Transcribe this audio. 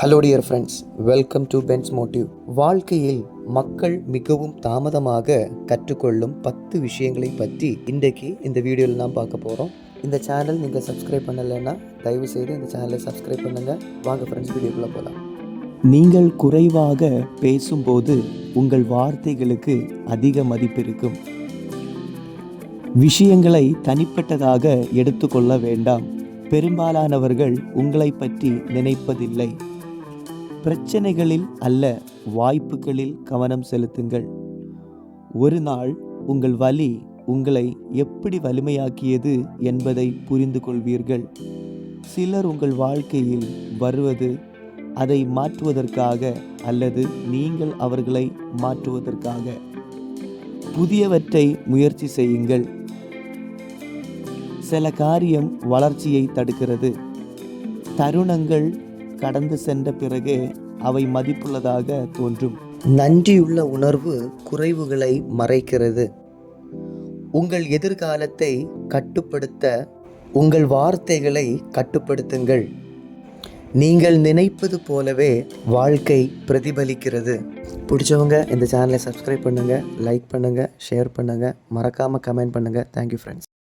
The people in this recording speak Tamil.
Hello dear friends, welcome to Ben's motive. வாழ்க்கையில் மக்கள் மிகவும் தாமதமாக கற்றுக்கொள்ளும் 10 விஷயங்களை பற்றி இன்றைக்கு இந்த வீடியோவில் நாம் பார்க்க போகிறோம். இந்த சேனல் நீங்கள் சப்ஸ்கிரைப் பண்ணலைன்னா தயவு செய்து இந்த சேனலை சப்ஸ்கிரைப் பண்ணுங்கள். வாங்க ஃப்ரெண்ட்ஸ், வீடியோக்குள்ளே போகலாம். நீங்கள் குறைவாக பேசும்போது உங்கள் வார்த்தைகளுக்கு அதிக மதிப்பு இருக்கும். விஷயங்களை தனிப்பட்டதாக எடுத்துக்கொள்ள வேண்டாம். பெரும்பாலானவர்கள் உங்களை பற்றி நினைப்பதில்லை. பிரச்சனைகளில் அல்ல, வாய்ப்புகளில் கவனம் செலுத்துங்கள். ஒரு நாள் உங்கள் வலி உங்களை எப்படி வலிமையாக்கியது என்பதை புரிந்து கொள்வீர்கள். சிலர் உங்கள் வாழ்க்கையில் வருவது அதை மாற்றுவதற்காக அல்லது நீங்கள் அவர்களை மாற்றுவதற்காக. புதியவற்றை முயற்சி செய்யுங்கள். சில காரியம் வளர்ச்சியை தடுக்கிறது. தருணங்கள் கடந்து சென்ற பிறகு அவை மதிப்புள்ளதாக தோன்றும். நன்றியுள்ள உணர்வு குறைவுகளை மறைக்கிறது. உங்கள் எதிர்காலத்தை கட்டுப்படுத்த உங்கள் வார்த்தைகளை கட்டுப்படுத்துங்கள். நீங்கள் நினைப்பது போலவே வாழ்க்கை பிரதிபலிக்கிறது. பிடிச்சவங்க இந்த சேனலை சப்ஸ்கிரைப் பண்ணுங்கள், லைக் பண்ணுங்கள், ஷேர் பண்ணுங்கள், மறக்காமல் கமெண்ட் பண்ணுங்கள். Thank you friends.